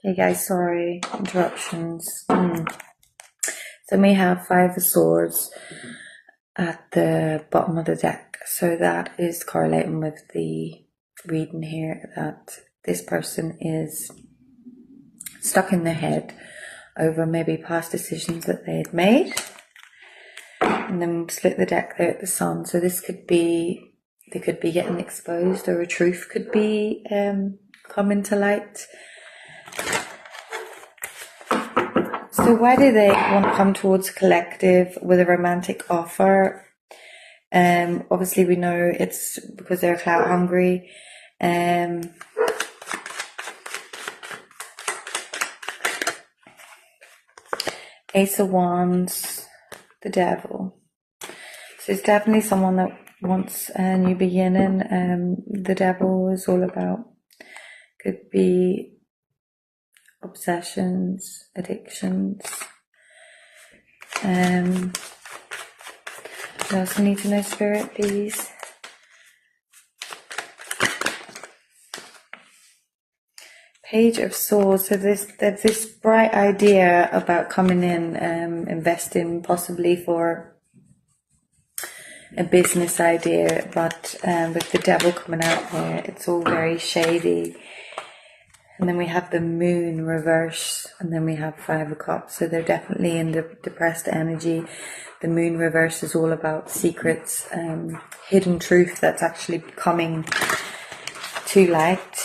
Hey guys, sorry, interruptions. So we have 5 of Swords at the bottom of the deck. So that is correlating with the reading here that this person is stuck in their head over maybe past decisions that they had made. And then we split the deck there at the Sun. So this could be, they could be getting exposed, or a truth could be coming to light. So why do they want to come towards a collective with a romantic offer? Obviously we know it's because they're clout hungry. Ace of Wands, the Devil. So it's definitely someone that wants a new beginning. The Devil is all about, could be obsessions, addictions. What else we need to know, Spirit, please? Page of Swords. So there's this bright idea about coming in, investing possibly for a business idea, but with the Devil coming out there, it's all very shady. And then we have the Moon reverse, and then we have 5 of Cups. So they're definitely in the depressed energy. The Moon reverse is all about secrets, hidden truth that's actually coming to light.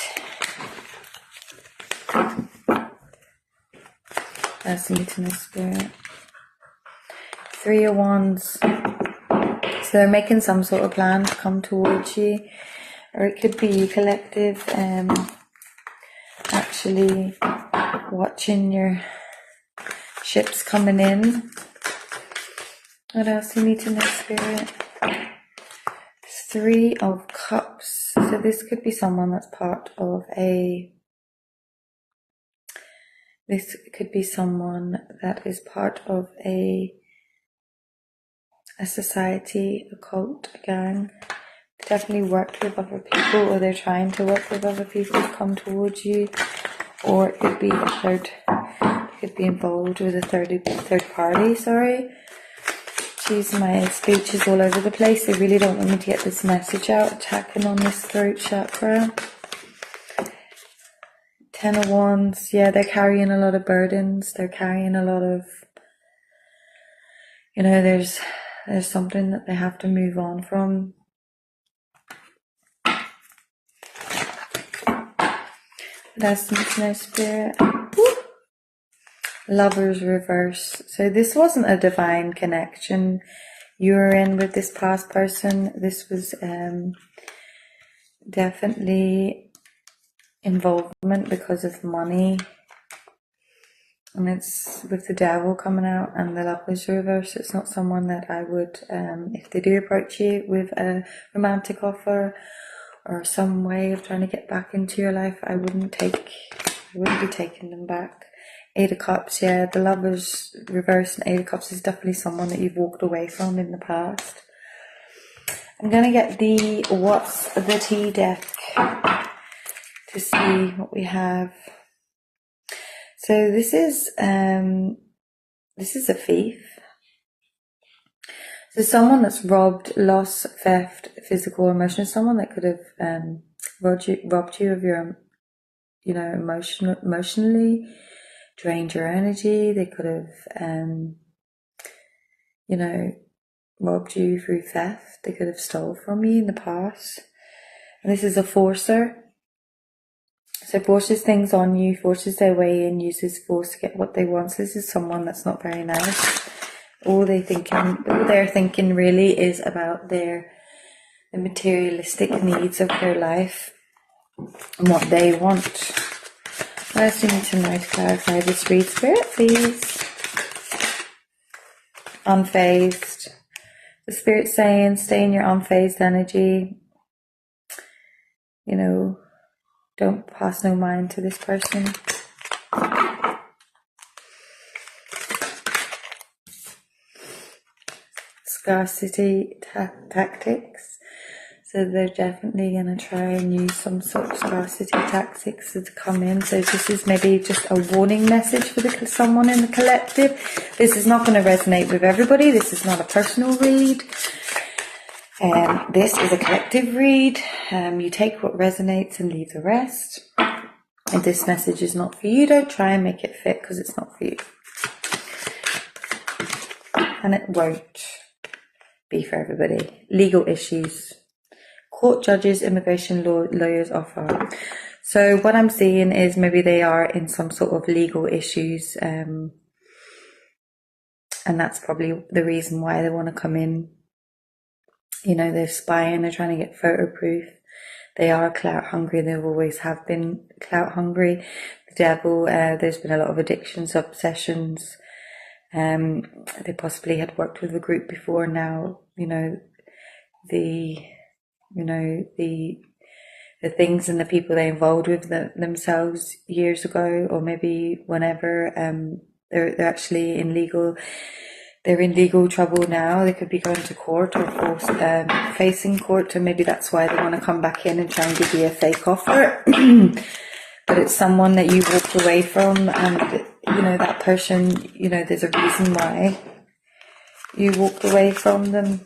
That's the Eternal Spirit. 3 of Wands. So they're making some sort of plan to come towards you, or it could be you collective, actually watching your ships coming in. What else you need to know, Spirit? 3 of Cups. So this could be someone that's part of this could be someone that is part of a society, a cult, a gang. They definitely worked with other people, or they're trying to work with other people to come towards you. Or it could be a third, could be involved with a third party, sorry. Jeez, my speech is all over the place. They really don't want me to get this message out, attacking on this throat chakra. 10 of Wands, yeah, they're carrying a lot of burdens. They're carrying a lot of, there's something that they have to move on from. That's no Spirit. Lovers reverse. So this wasn't a divine connection you were in with this past person. This was definitely involvement because of money. And it's with the Devil coming out and the Lovers reverse. It's not someone that I would, if they do approach you with a romantic offer or some way of trying to get back into your life, I wouldn't be taking them back. 8 of Cups, yeah, the Lovers reverse and 8 of Cups is definitely someone that you've walked away from in the past. I'm going to get the What's the Tea deck to see what we have. So this is a thief. So someone that's robbed, loss, theft, physical, emotional, someone that could have robbed you of your, emotionally, drained your energy. They could have, robbed you through theft. They could have stole from you in the past. And this is a forcer. So forces things on you, forces their way in, uses force to get what they want. So this is someone that's not very nice. All they're thinking really is about the materialistic needs of their life and what they want. What else do you need to know to clarify this read, Spirit, please? Unfazed. The Spirit's saying, stay in your unfazed energy. Don't pass no mind to this person. Scarcity tactics. So they're definitely going to try and use some sort of scarcity tactics to come in. So this is maybe just a warning message for someone in the collective. This is not going to resonate with everybody. This is not a personal read. This is a collective read. You take what resonates and leave the rest. If this message is not for you, don't try and make it fit, because it's not for you. And it won't be for everybody. Legal issues. Court judges, immigration lawyers offer. So what I'm seeing is maybe they are in some sort of legal issues, and that's probably the reason why they want to come in. You know, they're spying, they're trying to get photo proof. They are clout hungry. They always have been clout hungry. The devil, there's been a lot of addictions, obsessions. They possibly had worked with a group before. Now, the things and the people they involved with themselves years ago, or maybe whenever, they're actually they're in legal trouble now. They could be going to court or facing court, and maybe that's why they want to come back in and try and give you a fake offer. But it's someone that you walked away from, and that person, there's a reason why you walked away from them.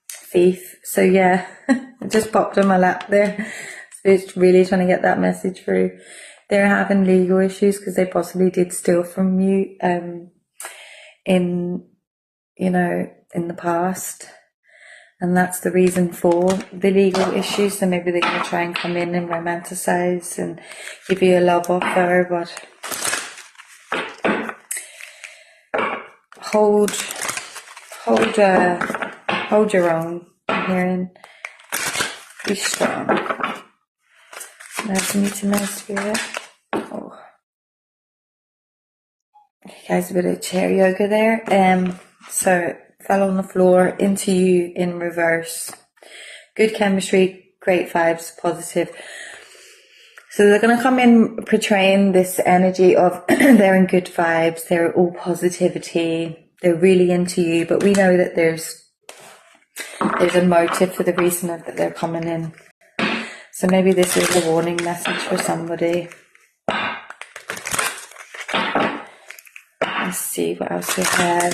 Thief. So yeah, it just popped on my lap there. So it's really trying to get that message through. They're having legal issues because they possibly did steal from you in the past, and that's the reason for the legal issues. So maybe they're going to try and come in and romanticize and give you a love offer, but hold your own. I'm hearing, be strong. Nice to meet you, my spirit. Oh, guys, a bit of chair yoga there. So fell on the floor, into you in reverse. Good chemistry, great vibes, positive. So they're going to come in portraying this energy of they're in good vibes, they're all positivity, they're really into you, but we know that there's a motive for the reason that they're coming in. So maybe this is a warning message for somebody. Let's see what else we have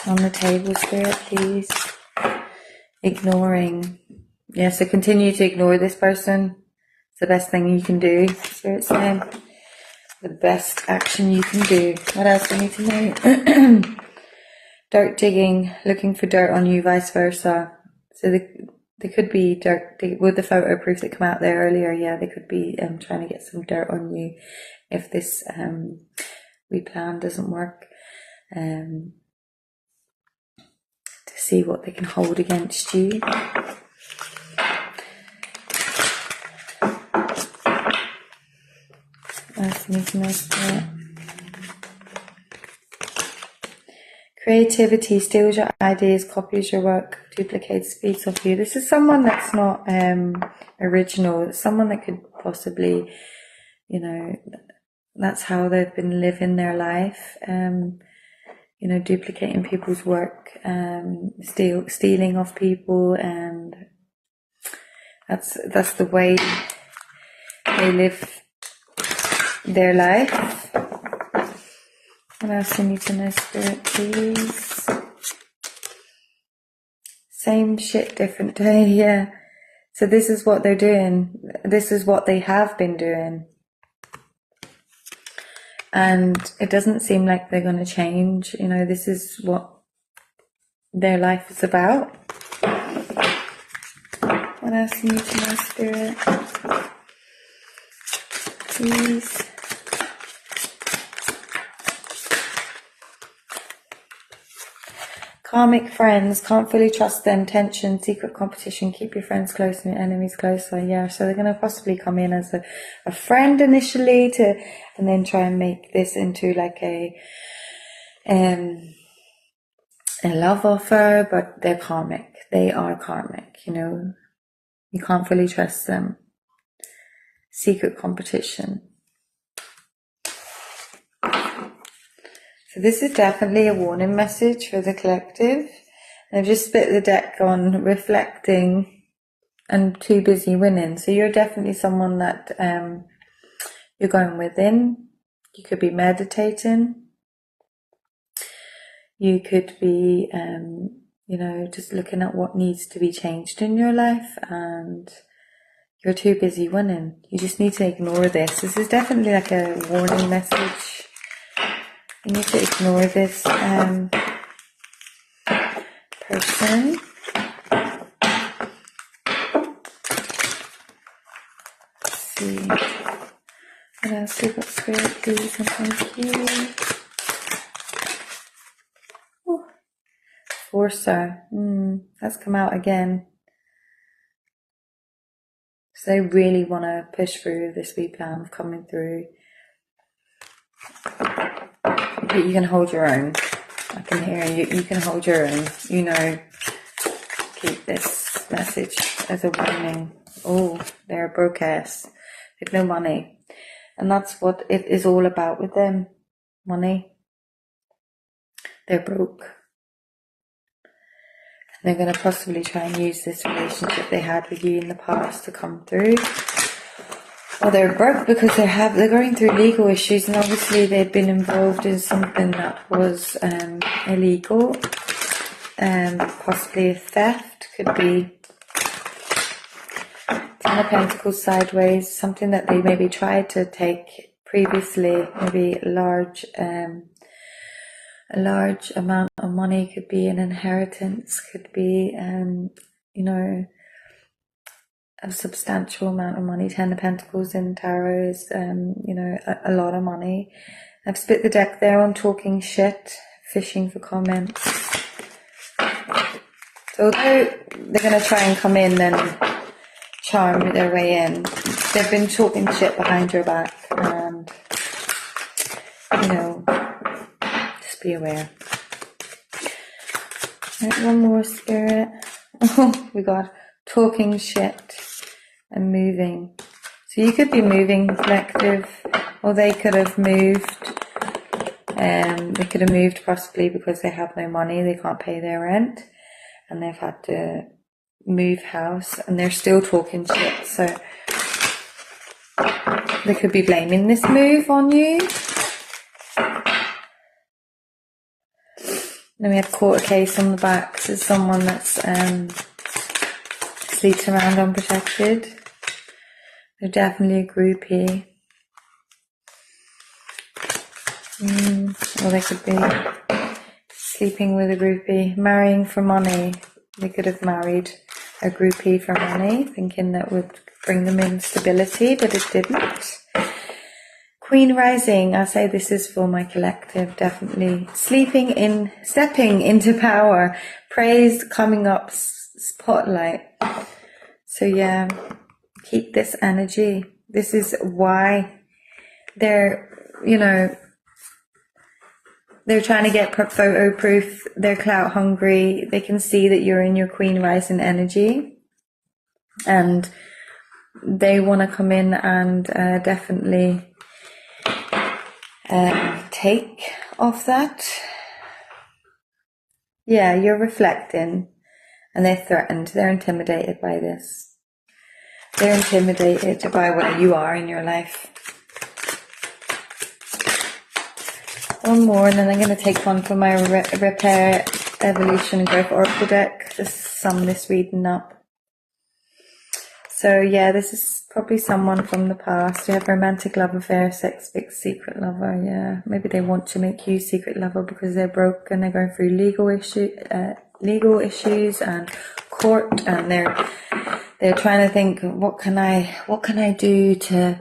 on the table, Spirit, please. Ignoring. Yeah, so continue to ignore this person. It's the best thing you can do, Spirit's saying. The best action you can do. What else do we need to know? Dirt digging, looking for dirt on you, vice versa. So there could be dirt, with the photo proof that came out there earlier, yeah, they could be trying to get some dirt on you if this plan doesn't work, to see what they can hold against you. That's nice. Creativity steals your ideas, copies your work, duplicates, feeds off you. This is someone that's not original. It's someone that could possibly, that's how they've been living their life. Duplicating people's work, stealing off people, and that's the way they live their life. What else you need to know, Spirit, please? Same shit, different day, yeah. So this is what they're doing. This is what they have been doing. And it doesn't seem like they're going to change. This is what their life is about. What else you need to know, Spirit? Please. Karmic friends, can't fully trust them, tension, secret competition, keep your friends close and your enemies closer. Yeah, so they're going to possibly come in as a friend initially and then try and make this into like a love offer, but they're karmic. They are karmic, You can't fully trust them. Secret competition. So this is definitely a warning message for the collective. I've just split the deck on reflecting and too busy winning. So you're definitely someone that you're going within. You could be meditating. You could be, you know, just looking at what needs to be changed in your life, and you're too busy winning. You just need to ignore this. This is definitely like a warning message. You need to ignore this person. Let's see. What else we got, Spirit? Please and thank you. Forcer. That's come out again. So they really want to push through this wee plan of coming through. But you can hold your own. I can hear you. You can hold your own. You know, keep this message as a warning. Oh, they're broke ass. They've no money. And that's what it is all about with them. Money. They're broke. They're going to possibly try and use this relationship they had with you in the past to come through. Well, they're broke because they're going through legal issues, and obviously they've been involved in something that was illegal. Possibly a theft, could be Ten of Pentacles sideways, something that they maybe tried to take previously, maybe a large amount of money, could be an inheritance, could be, you know, a substantial amount of money. Ten of Pentacles in tarot is, you know, a lot of money. I've split the deck there on talking shit, fishing for comments. So although they're going to try and come in and charm their way in, they've been talking shit behind your back, and, you know, just be aware. Right, one more, Spirit. Oh, we got talking shit and moving. So you could be moving, collective, or they could have moved. They could have moved possibly because they have no money, they can't pay their rent, and they've had to move house, and they're still talking shit. So they could be blaming this move on you. Then we have court case on the back. This is someone that's sleeps around unprotected. They're definitely a groupie. Or they could be sleeping with a groupie, marrying for money. They could have married a groupie for money, thinking that would bring them in stability, but it didn't. Queen rising, I say this is for my collective, definitely. Stepping into power, praise coming up, spotlight. So yeah, keep this energy. This is why they're, you know, they're trying to get photo proof. They're clout hungry. They can see that you're in your Queen rising energy, and they want to come in and definitely take off that. Yeah, you're reflecting, and they're threatened. They're intimidated by this. They're intimidated by where you are in your life. One more, and then I'm going to take one for my Repair, Evolution and Growth Oracle deck. Just sum this reading up. So yeah, this is probably someone from the past. You have romantic love affair, sex fix, secret lover. Yeah, maybe they want to make you secret lover because they're broke and they're going through legal issues and court, and they're trying to think, what can I do to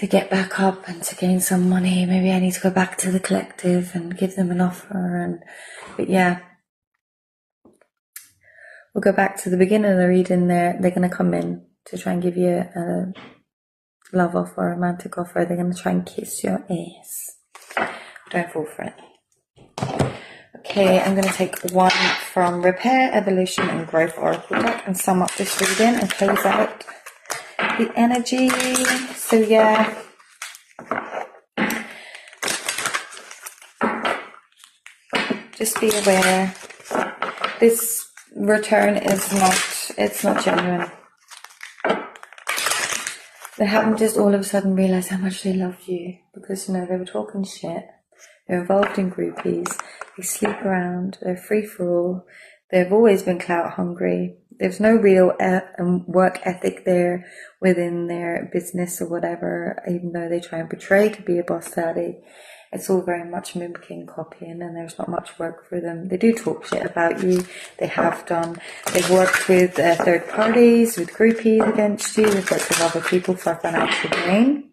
get back up and to gain some money. Maybe I need to go back to the collective and give them an offer. But yeah, we'll go back to the beginning of the reading there. They're going to come in to try and give you a love offer, a romantic offer. They're going to try and kiss your ass. Don't fall for it. Okay, I'm going to take one from Repair, Evolution and Growth Oracle deck and sum up this reading and close out the energy. So yeah, just be aware. This return is not genuine. They haven't just all of a sudden realised how much they love you, because, you know, they were talking shit. They're involved in groupies. They sleep around. They're free for all. They've always been clout hungry. There's no real work ethic there within their business or whatever, even though they try and portray to be a boss daddy. It's all very much mimicking, copying, and there's not much work for them. They do talk shit about you. They have done. They've worked with third parties, with groupies against you. They've worked with other people for financial gain.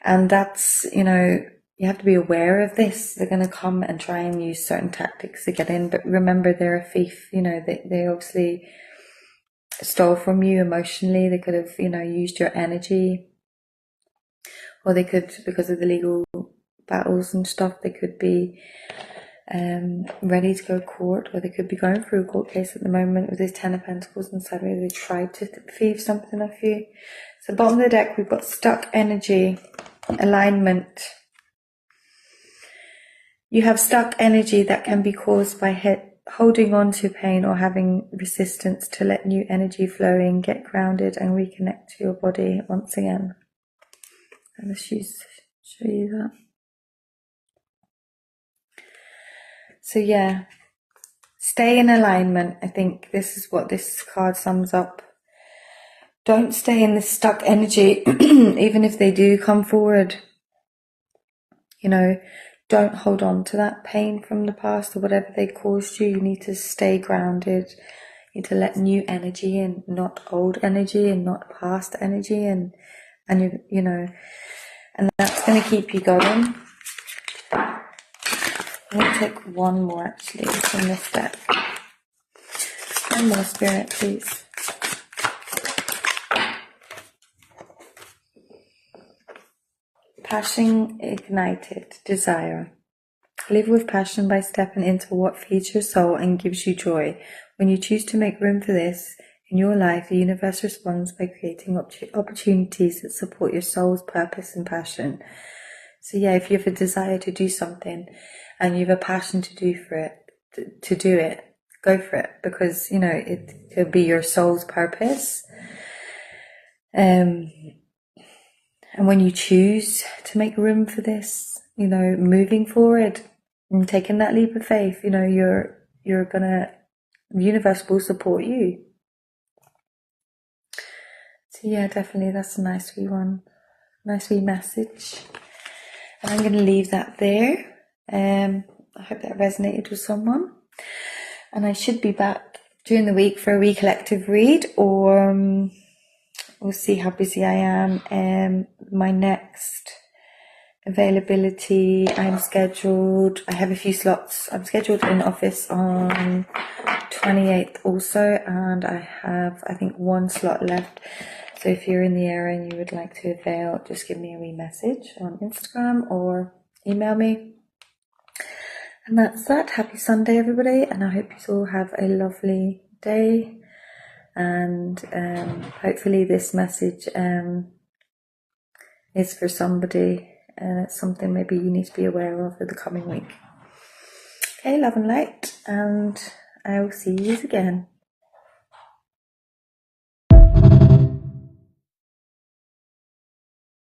And that's, you know, you have to be aware of this. They're going to come and try and use certain tactics to get in. But remember, they're a thief. You know, they obviously stole from you emotionally. They could have, you know, used your energy. Or they could, because of the legal battles and stuff, they could be ready to go to court, or they could be going through a court case at the moment with this 10 of Pentacles and sideways. They tried to thieve something off you. So bottom of the deck, we've got stuck energy, alignment. You have stuck energy that can be caused by holding on to pain or having resistance to let new energy flow in, get grounded and reconnect to your body once again. Let's show you that. So yeah, stay in alignment. I think this is what this card sums up. Don't stay in this stuck energy, even if they do come forward. You know, don't hold on to that pain from the past or whatever they caused you. You need to stay grounded. You need to let new energy in, not old energy and not past energy, and you know, and that's going to keep you going. I'll take one more actually from this deck. One more, Spirit, please. Passion ignited, desire. Live with passion by stepping into what feeds your soul and gives you joy. When you choose to make room for this in your life, the universe responds by creating opportunities that support your soul's purpose and passion. So yeah, if you have a desire to do something and you have a passion to do it, go for it, because, you know, it could be your soul's purpose. And when you choose to make room for this, you know, moving forward and taking that leap of faith, you know, the universe will support you. So yeah, definitely that's a nice wee one. Nice wee message. And I'm going to leave that there. I hope that resonated with someone. And I should be back during the week for a wee collective read, or we'll see how busy I am. My next availability, I have a few slots. I'm scheduled in office on 28th also, and I have, I think, one slot left. So if you're in the area and you would like to avail, just give me a wee message on Instagram or email me. And that's that. Happy Sunday, everybody, and I hope you all have a lovely day. And hopefully this message is for somebody, and it's something maybe you need to be aware of for the coming week. Okay, love and light, and I will see you again.